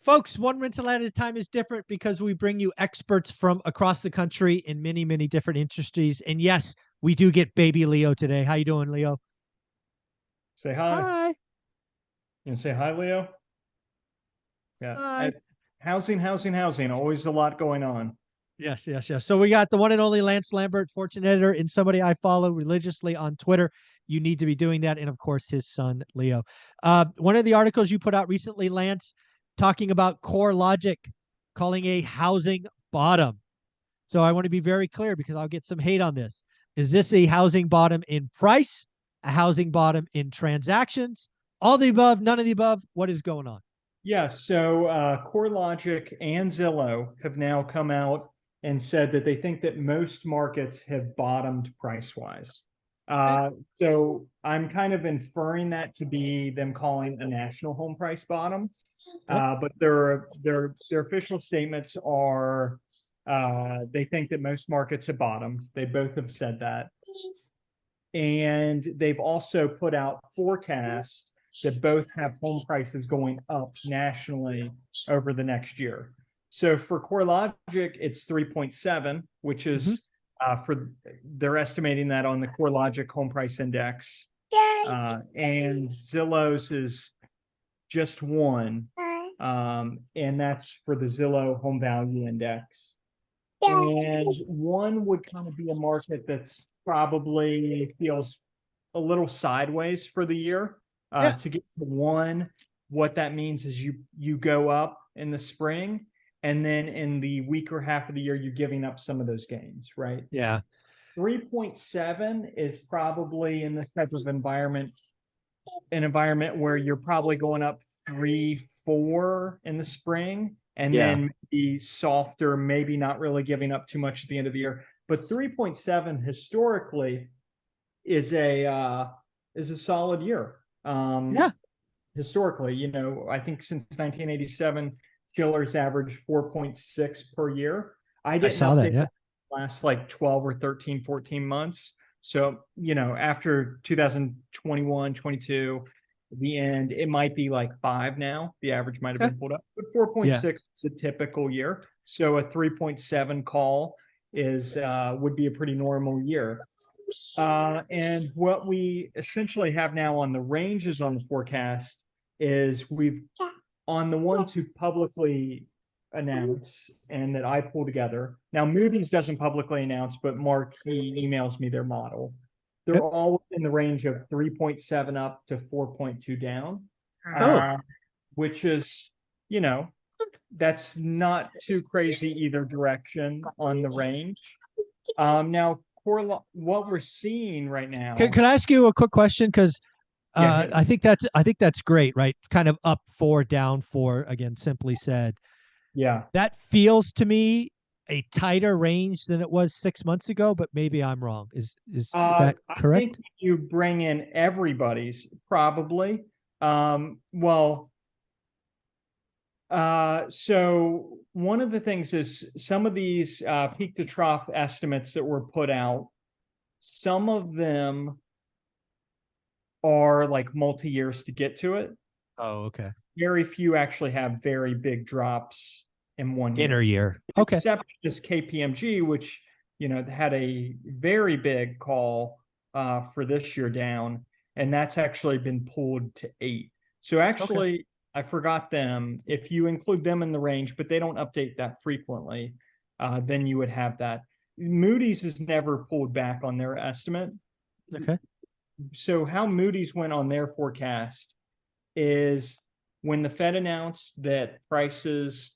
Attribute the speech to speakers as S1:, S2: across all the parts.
S1: Folks, one rental at a time is different because we bring you experts from across the country in many, many different industries. And yes, we do get baby Leo today. How you doing, Leo?
S2: Say hi.
S1: Hi.
S2: You say hi, Leo? Yeah.
S1: Hi.
S2: Housing. Always a lot going on.
S1: Yes, yes, yes. So we got the one and only Lance Lambert, fortune editor, and somebody I follow religiously on Twitter. You need to be doing that. And of course, his son, Leo. One of the articles you put out recently, Lance, talking about core logic, calling a housing bottom. So I want to be very clear because I'll get some hate on this. Is this a housing bottom in price, a housing bottom in transactions, all the above, none of the above? What is going on?
S2: Yeah. So CoreLogic and Zillow have now come out and said that they think that most markets have bottomed price wise.
S1: Okay.
S2: So I'm kind of inferring that to be them calling a national home price bottom.
S1: Yep.
S2: But their official statements are they think that most markets have bottomed. They both have said that. And they've also put out forecasts that both have home prices going up nationally over the next year. So for CoreLogic, it's 3.7, which is they're estimating that on the CoreLogic home price index. And Zillow's is just 1. And that's for the Zillow home value index. And 1 would kind of be a market that's probably feels a little sideways for the year.
S1: Yeah.
S2: To get to 1, what that means is you go up in the spring, and then in the weaker half of the year, you're giving up some of those gains, right?
S1: Yeah.
S2: 3.7 is probably in this type of environment, an environment where you're probably going up 3, 4 in the spring, and then maybe softer, maybe not really giving up too much at the end of the year. But 3.7 historically is a solid year.
S1: Yeah.
S2: Historically, I think since 1987, Shiller's averaged 4.6 per year. I
S1: I
S2: didn't
S1: saw that.
S2: update
S1: Yeah.
S2: that last like 12 or 13, 14 months. So, after 2021, 22, the end, it might be like 5 now. The average might have
S1: Okay.
S2: been pulled up, but
S1: Yeah.
S2: 4.6 is a typical year. So a 3.7 call would be a pretty normal year. And what we essentially have now on the ranges on the forecast is we've on the ones who publicly announce and that I pull together. Now, Moody's doesn't publicly announce, but Mark, he emails me their model. They're
S1: Yep.
S2: all in the range of 3.7 up to 4.2 down,
S1: Oh.
S2: which is, that's not too crazy either direction on the range. Now, what we're seeing right now.
S1: Can I ask you a quick question? Because
S2: Yeah,
S1: I think that's great, right? Kind of up 4, down 4, again, simply said.
S2: yeah.
S1: That feels to me a tighter range than it was 6 months ago, but maybe I'm wrong. Is that
S2: I think
S1: correct?
S2: you bring in everybody's probably. Well, so one of the things is some of these peak to trough estimates that were put out, some of them are like multi-years to get to it.
S1: Oh, okay.
S2: Very few actually have very big drops in 1
S1: Inner
S2: year.
S1: year. Okay.
S2: Except this KPMG, which had a very big call for this year down, and that's actually been pulled to 8. So
S1: Okay.
S2: actually, I forgot them. If you include them in the range, but they don't update that frequently, then you would have that. Moody's has never pulled back on their estimate.
S1: Okay.
S2: So how Moody's went on their forecast is when the Fed announced that prices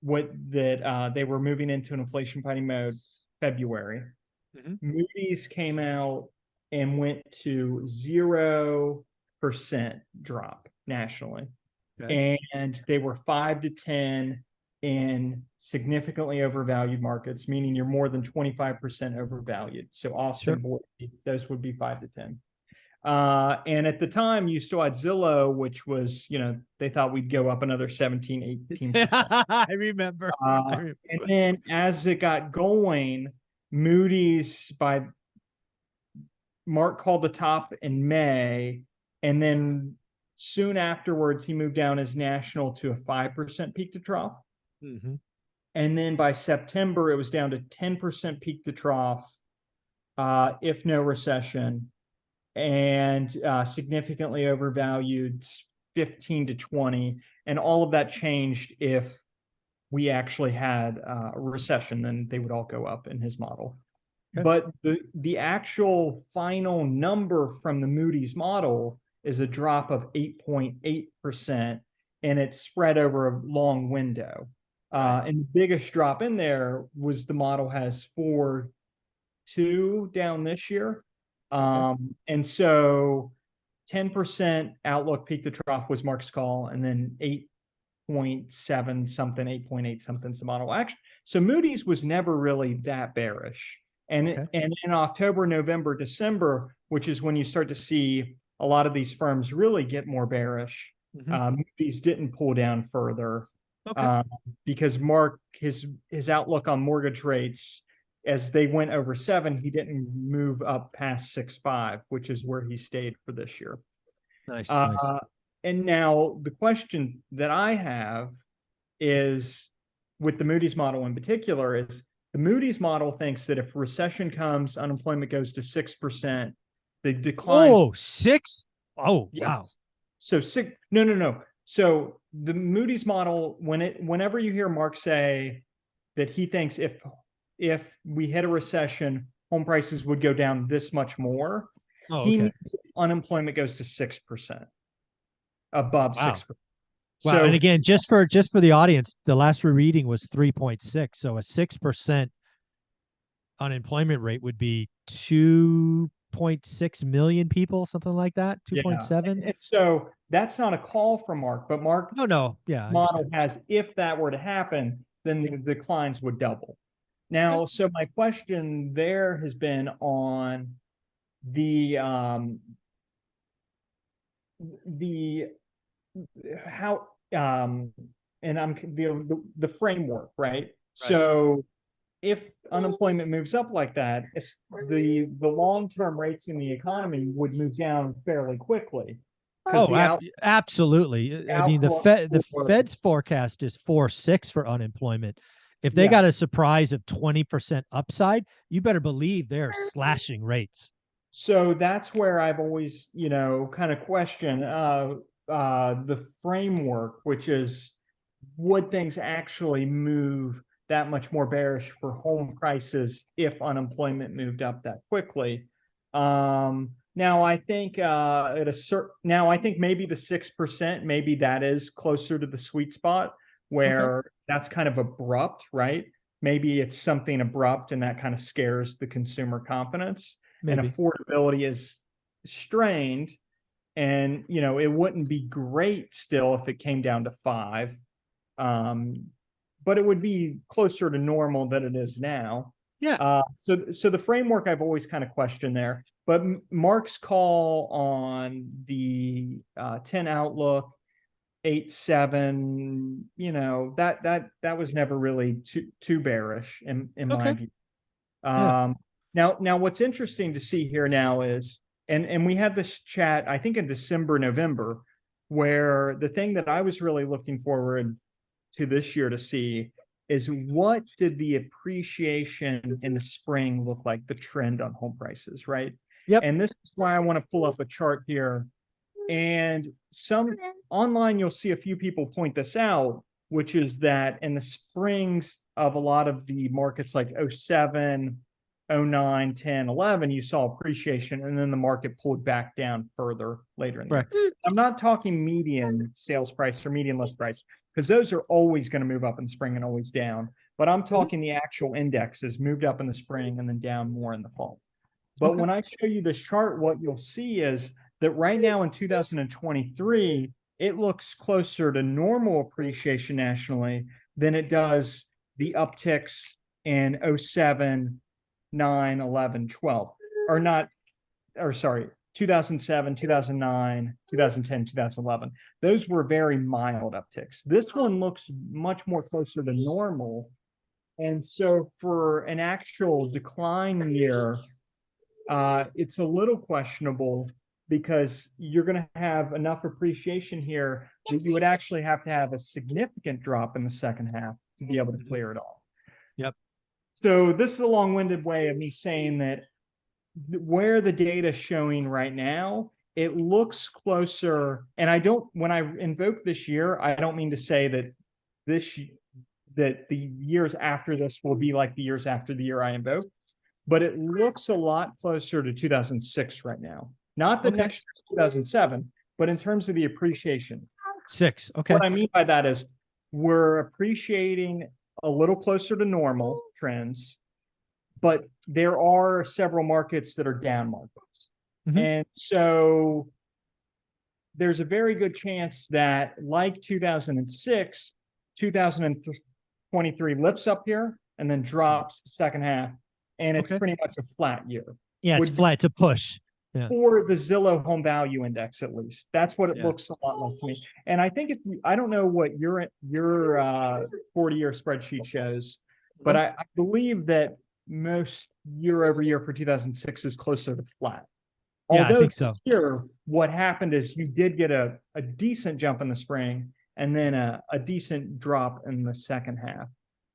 S2: they were moving into an inflation fighting mode February.
S1: Mhm.
S2: Moody's came out and went to 0% drop nationally.
S1: Okay.
S2: And they were 5 to 10 in significantly overvalued markets, meaning you're more than 25% overvalued. So Austin,
S1: Sure.
S2: Boise, those would be 5 to 10. And at the time, you still had Zillow, which was, they thought we'd go up another 17, 18%.
S1: I remember.
S2: And then as it got going, Moody's by Mark called the top in May, and then soon afterwards, he moved down his national to a 5% peak to trough.
S1: Mm-hmm.
S2: And then by September, it was down to 10% peak to trough, if no recession, and significantly overvalued 15 to 20. And all of that changed if we actually had a recession, then they would all go up in his model.
S1: Okay.
S2: But the actual final number from the Moody's model is a drop of 8.8%, and it's spread over a long window.
S1: Right.
S2: And the biggest drop in there was the model has 4.2 down this year. And so 10% outlook peak to trough was Mark's call, and then 8.7 something, 8.8 something's the model action. So Moody's was never really that bearish. And and in October, November, December, which is when you start to see a lot of these firms really get more bearish, Moody's didn't pull down further, because Mark, his outlook on mortgage rates, as they went over 7, he didn't move up past 6.5, which is where he stayed for this year.
S1: Nice.
S2: And now the question that I have is, with the Moody's model in particular, is the Moody's model thinks that if recession comes, unemployment goes to 6%, the decline.
S1: Oh, 6? Oh,
S2: yes.
S1: wow.
S2: So 6, no. So the Moody's model, whenever you hear Mark say that he thinks if we hit a recession, home prices would go down this much more, he means unemployment goes to 6%, above 6%.
S1: Wow.
S2: So,
S1: and again, just for the audience, the last reading was 3.6. So a 6% unemployment rate would be 2.6 million people, something like that. 2.7.
S2: And so that's not a call from Mark, but Mark
S1: No.
S2: model has, if that were to happen, then the declines would double. Now, so my question there has been on the how and I'm the framework, right? So if unemployment moves up like that, it's the long-term rates in the economy would move down fairly quickly.
S1: Absolutely. I mean, the Fed's forecast is 4.6 for unemployment. If they got a surprise of 20% upside, you better believe they're slashing rates.
S2: So that's where I've always, kind of questioned the framework, which is, would things actually move that much more bearish for home prices if unemployment moved up that quickly? Now I think I think maybe the 6%, maybe that is closer to the sweet spot where that's kind of abrupt, right? Maybe it's something abrupt and that kind of scares the consumer confidence. Maybe. And affordability is strained, and it wouldn't be great still if it came down to 5, but it would be closer to normal than it is now. So the framework I've always kind of questioned there, but Mark's call on the 10 outlook, 8.7, that was never really too bearish in my view. Now what's interesting to see here now is, and we had this chat, I think in December, November, where the thing that I was really looking forward to this year to see is, what did the appreciation in the spring look like, the trend on home prices, right? And this is why I want to pull up a chart here. And some online, you'll see a few people point this out, which is that in the springs of a lot of the markets like 07, 09, 10, 11, you saw appreciation, and then the market pulled back down further later in the year. I'm not talking median sales price or median list price, because those are always going to move up in the spring and always down. But I'm talking the actual indexes moved up in the spring and then down more in the fall. But when I show you this chart, what you'll see is that right now in 2023, it looks closer to normal appreciation nationally than it does the upticks in 07, 9, 11, 12, 2007, 2009, 2010, 2011. Those were very mild upticks. This one looks much more closer to normal. And so for an actual decline year, it's a little questionable because you're going to have enough appreciation here that you would actually have to have a significant drop in the second half to be able to clear it all.
S1: Yep.
S2: So this is a long-winded way of me saying that where the data is showing right now, it looks closer. And I don't, when I invoke this year, I don't mean to say that that the years after this will be like the years after the year I invoke, but it looks a lot closer to 2006 right now. Not the next year, 2007, but in terms of the appreciation.
S1: 6. Okay.
S2: What I mean by that is we're appreciating a little closer to normal trends, but there are several markets that are down markets. And so there's a very good chance that, like 2006, 2023 lifts up here and then drops the second half. And it's pretty much a flat year.
S1: Yeah, it's flat. It's a push. Yeah.
S2: For the Zillow home value index, at least. That's what it looks a lot like to me. And I think I don't know what your 40-year spreadsheet shows, but I believe that most year over year for 2006 is closer to flat.
S1: Yeah, I think so.
S2: Here, what happened is you did get a decent jump in the spring and then a decent drop in the second half,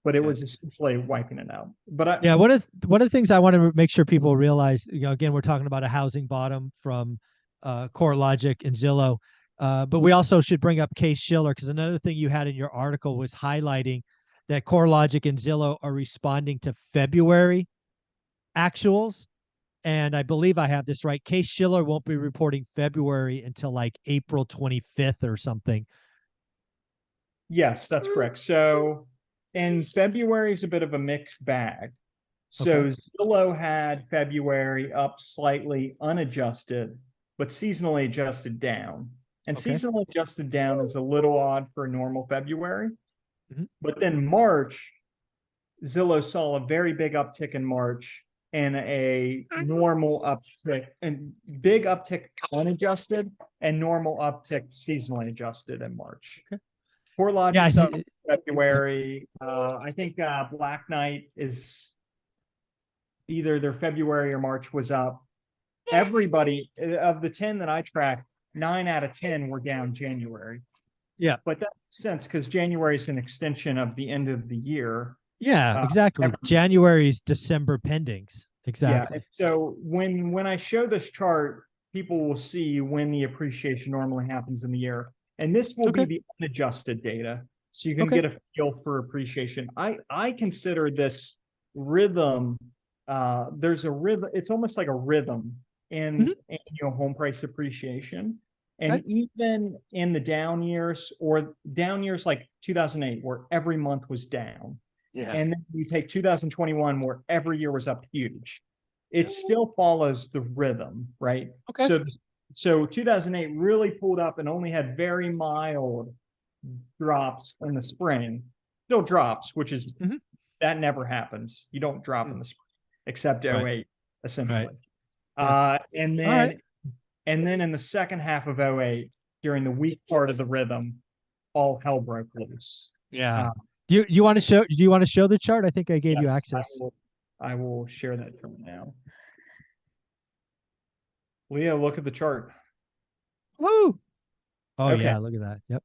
S2: but it was essentially wiping it out. But
S1: one of the things I want to make sure people realize, again, we're talking about a housing bottom from CoreLogic and Zillow, but we also should bring up Case-Shiller, because another thing you had in your article was highlighting that CoreLogic and Zillow are responding to February actuals. And I believe I have this right. Case-Shiller won't be reporting February until like April 25th or something.
S2: Yes, that's correct. So, and February is a bit of a mixed bag. So Zillow had February up slightly unadjusted, but seasonally adjusted down. And seasonally adjusted down is a little odd for a normal February. But then March, Zillow saw a very big uptick in March and a normal uptick, and big uptick unadjusted and normal uptick seasonally adjusted in March. CoreLogic's up in February. I think Black Knight is either their February or March was up. Everybody of the 10 that I tracked, 9 out of 10 were down January.
S1: Yeah.
S2: But that makes sense because January is an extension of the end of the year.
S1: Yeah, exactly. January's December pendings. Exactly.
S2: Yeah. So when I show this chart, people will see when the appreciation normally happens in the year. And this will be the unadjusted data. So you can get a feel for appreciation. I consider this rhythm. There's a rhythm. It's almost like a rhythm in annual home price appreciation. And even in the down years, or down years like 2008, where every month was down. Yeah. And then you take 2021, where every year was up huge. It still follows the rhythm, right? So 2008 really pulled up and only had very mild drops in the spring. Still drops, which is that never happens. You don't drop in the spring, except 08, essentially. And then in the second half of 08, during the weak part of the rhythm, all hell broke loose.
S1: Yeah. Do you want to show? Do you want to show the chart? I think I gave you access.
S2: I will share that from now. Leo, look at the chart.
S1: Woo! Oh yeah, look at that. Yep.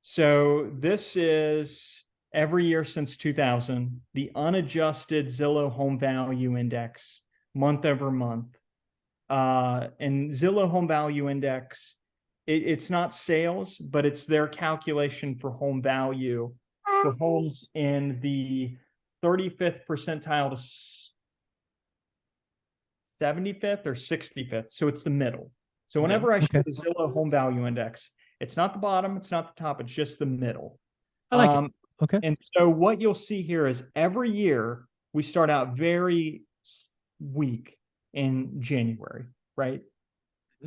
S2: So this is every year since 2000, the unadjusted Zillow Home Value Index, month over month. And Zillow Home Value Index, it's not sales, but it's their calculation for home value for homes in the 35th percentile to 75th or 65th. So it's the middle. So whenever I show the Zillow Home Value Index, it's not the bottom, it's not the top, it's just the middle.
S1: I like it. Okay.
S2: And so what you'll see here is every year we start out very weak in January, right?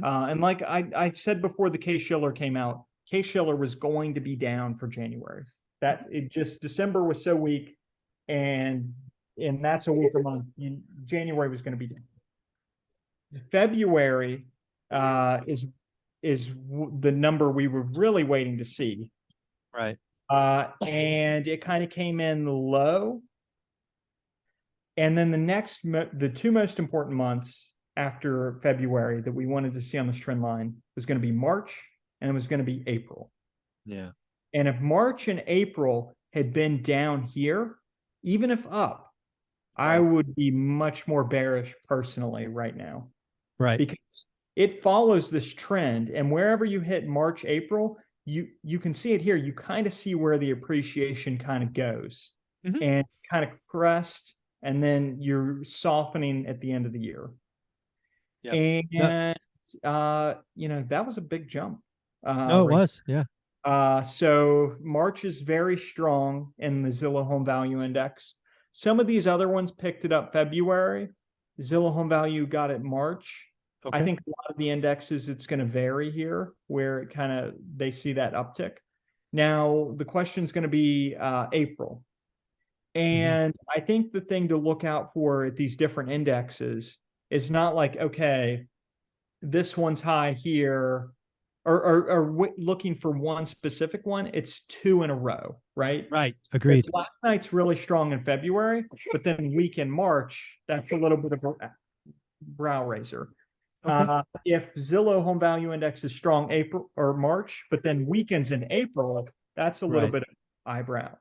S2: And like I said before the Case-Shiller came out, Case-Shiller was going to be down for January. That it just December was so weak, and that's a weaker month. January was going to be down. February is the number we were really waiting to see,
S1: right?
S2: And it kind of came in low. And then the two most important months, after February that we wanted to see on this trend line was going to be March and it was going to be April.
S1: Yeah.
S2: And if March and April had been down here, even if up, I would be much more bearish personally right now.
S1: Right.
S2: Because it follows this trend. And wherever you hit March, April, you can see it here. You kind of see where the appreciation kind of goes and kind of crest, and then you're softening at the end of the year.
S1: Yep.
S2: And that was a big jump.
S1: No, it was. Yeah.
S2: So March is very strong in the Zillow Home Value Index. Some of these other ones picked it up February. Zillow Home Value got it March.
S1: Okay.
S2: I think a lot of the indexes, it's going to vary here where it they see that uptick. Now, the question is going to be April. And I think the thing to look out for at these different indexes is not like, okay, this one's high here, or looking for one specific one. It's two in a row, right?
S1: Right. Agreed.
S2: Last night's really strong in February, but then weak in March, that's a little bit of a brow raiser.
S1: Okay.
S2: If Zillow Home Value Index is strong April or March, but then weakens in April, that's a little bit of eyebrow.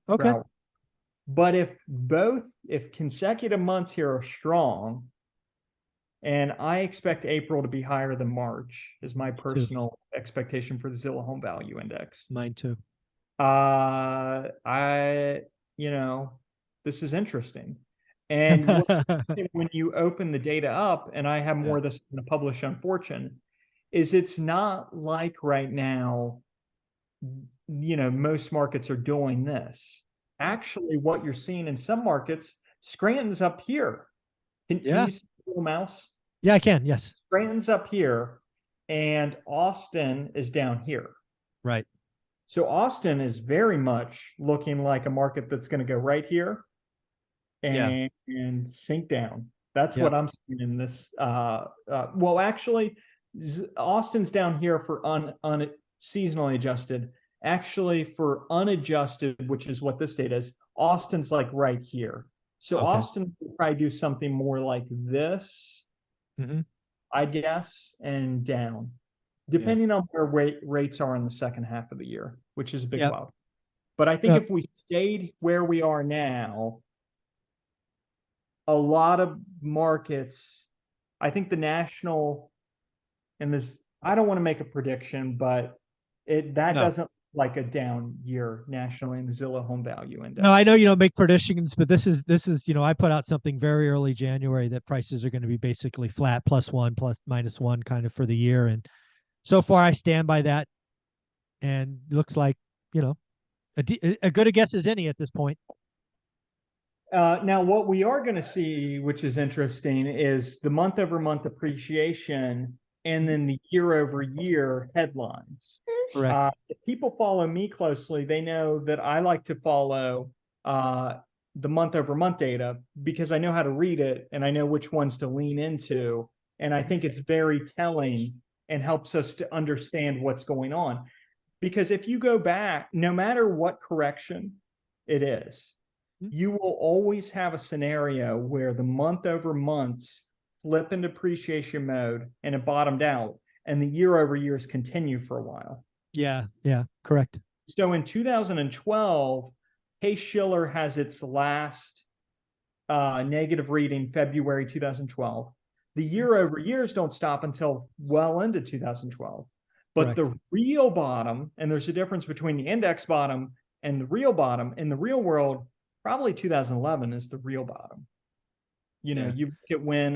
S1: Okay.
S2: But if consecutive months here are strong, and I expect April to be higher than March, is my personal expectation for the Zillow Home Value Index.
S1: Mine too.
S2: This is interesting. And when you open the data up, and I have more of this going to publish on Fortune, is it's not like right now, most markets are doing this. Actually, what you're seeing in some markets, Scranton's up here. Can you see the little mouse?
S1: Yeah, I can. Yes.
S2: Scranton's up here, and Austin is down here.
S1: Right.
S2: So Austin is very much looking like a market that's going to go right here and sink down. That's what I'm seeing in this. Well, actually, Austin's down here for seasonally adjusted. Actually, for unadjusted, which is what this data is, Austin's like right here. So Austin will probably do something more like this, I guess, and down, depending on where rates are in the second half of the year, which is a big wild. But I think if we stayed where we are now, a lot of markets, I think the national, and this, I don't want to make a prediction, but doesn't like a down year nationally in the Zillow Home Value Index.
S1: No, I know you don't make predictions, but this is, I put out something very early January that prices are going to be basically flat, +1, -1 kind of for the year. And so far I stand by that, and looks like, a good a guess as any at this point.
S2: Now, what we are going to see, which is interesting, is the month-over-month appreciation and then the year-over-year headlines.
S1: Correct.
S2: If people follow me closely, they know that I like to follow the month-over-month data because I know how to read it and I know which ones to lean into. And I think it's very telling and helps us to understand what's going on. Because if you go back, no matter what correction it is, you will always have a scenario where the month over months flip into appreciation mode and it bottomed out, and the year over years continue for a while.
S1: Yeah, correct.
S2: So in 2012, Case-Shiller has its last negative reading February 2012. The year over years don't stop until well into 2012. But the real bottom, and there's a difference between the index bottom and the real bottom, in the real world, probably 2011 is the real bottom. You look at when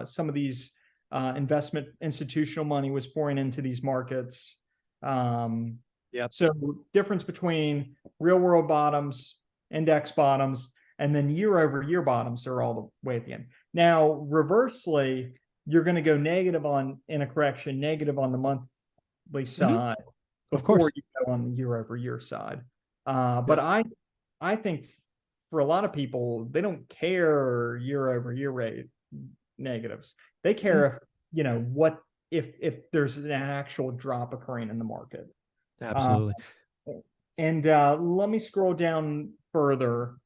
S2: some of these investment institutional money was pouring into these markets. So difference between real world bottoms, index bottoms, and then year over year bottoms are all the way at the end. Now, reversely, you're going to go negative in a correction, negative on the monthly side before you go on the year over year side. But I think for a lot of people, they don't care year over year rate negatives. They care if there's an actual drop occurring in the market.
S1: Absolutely.
S2: And let me scroll down further.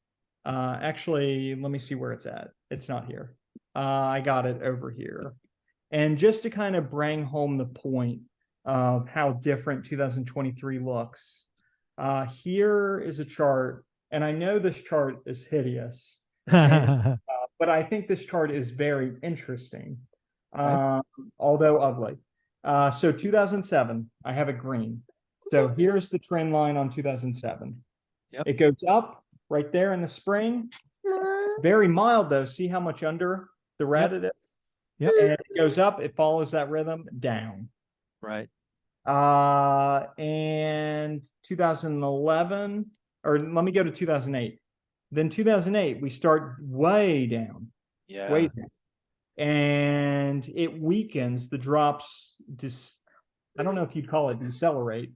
S2: Actually, let me see where it's at. It's not here. I got it over here. And just to kind of bring home the point of how different 2023 looks, here is a chart. And I know this chart is hideous, and, but I think this chart is very interesting,
S1: Okay.
S2: although ugly. So 2007, I have a green. So here's the trend line on 2007.
S1: Yep.
S2: It goes up right there in the spring. Very mild though. See how much under the red it is?
S1: Yep.
S2: And it goes up, it follows that rhythm down.
S1: Right.
S2: And 2011, or let me go to 2008. Then 2008, we start way down,
S1: Yeah.
S2: way down. And it weakens, the drops just, I don't know if you'd call it decelerate.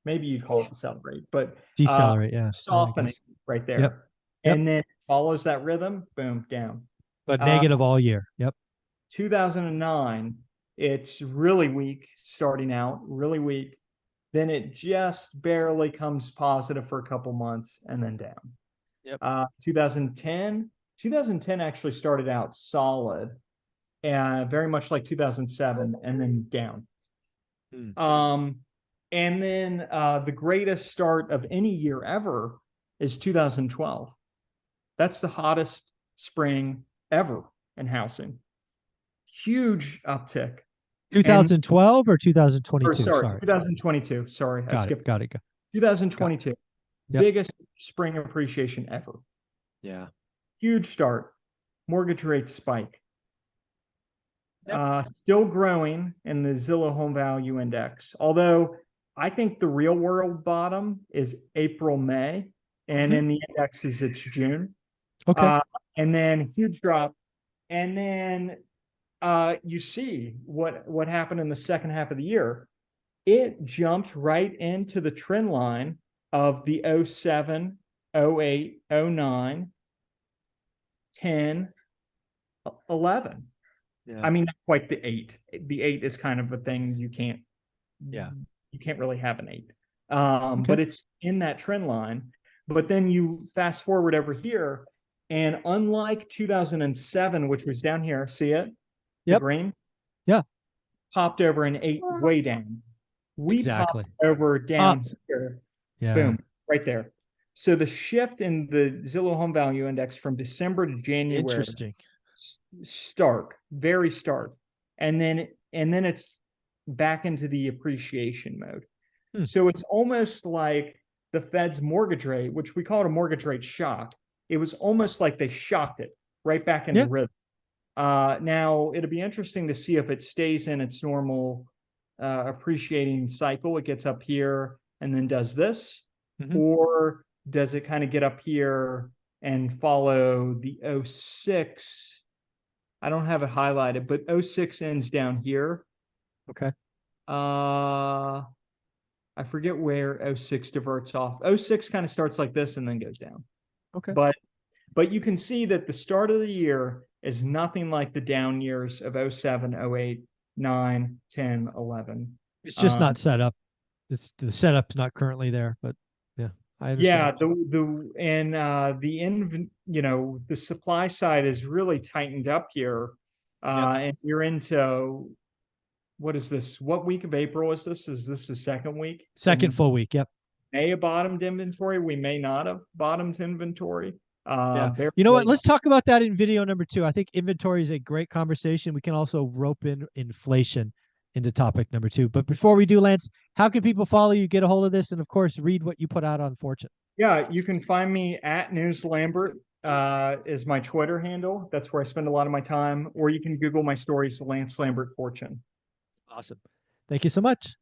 S2: Maybe you'd call it decelerate, but
S1: Decelerate, yeah.
S2: softening right there.
S1: Yep. Yep.
S2: And then follows that rhythm, boom, down.
S1: But negative all year. Yep.
S2: 2009, it's really weak starting out, really weak. Then it just barely comes positive for a couple months and then down.
S1: Yep.
S2: 2010 actually started out solid and very much like 2007 and then down. And then the greatest start of any year ever is 2012. That's the hottest spring ever in housing. Huge uptick.
S1: 2012 or 2022?
S2: Sorry, 2022. Sorry, I skipped.
S1: Got it.
S2: 2022.
S1: Yep.
S2: Biggest spring appreciation ever.
S1: Yeah.
S2: Huge start. Mortgage rates spike.
S1: Yep.
S2: Still growing in the Zillow Home Value Index. Although I think the real world bottom is April, May, and in the indexes it's June.
S1: Okay.
S2: And then huge drop. And then you see what happened in the second half of the year. It jumped right into the trend line of the 07, 08, 09, 10, 11.
S1: Yeah.
S2: I mean, not quite the 8. The 8 is kind of a thing you can't really have an 8. But it's in that trend line. But then you fast forward over here, and unlike 2007, which was down here, see it? The green?
S1: Yeah.
S2: Popped over an 8 way down. We popped over down here.
S1: Yeah.
S2: Boom, right there. So the shift in the Zillow Home Value Index from December to January.
S1: Interesting.
S2: Stark, very stark. And then it's back into the appreciation mode. So it's almost like the Fed's mortgage rate, which we call it a mortgage rate shock. It was almost like they shocked it right back into rhythm. Now it'll be interesting to see if it stays in its normal appreciating cycle. It gets up here and then does this, or does it kind of get up here and follow the 06? I don't have it highlighted, but 06 ends down here.
S1: Okay.
S2: I forget where 06 diverts off. 06 kind of starts like this and then goes down.
S1: Okay.
S2: But you can see that the start of the year is nothing like the down years of 07, 08, 9, 10, 11.
S1: It's just not set up. It's the setup's not currently there, but yeah, I understand.
S2: The supply side is really tightened up here. And you're into, what is this? What week of April is this? Is this the second week?
S1: Second full week. Yep.
S2: May have bottomed inventory. We may not have bottomed inventory.
S1: You know what? Let's talk about that in video number 2. I think inventory is a great conversation. We can also rope in inflation into topic number 2. But before we do, Lance, how can people follow you, get a hold of this, and of course, read what you put out on Fortune?
S2: Yeah, you can find me at News Lambert is my Twitter handle. That's where I spend a lot of my time. Or you can Google my stories, Lance Lambert Fortune.
S1: Awesome. Thank you so much.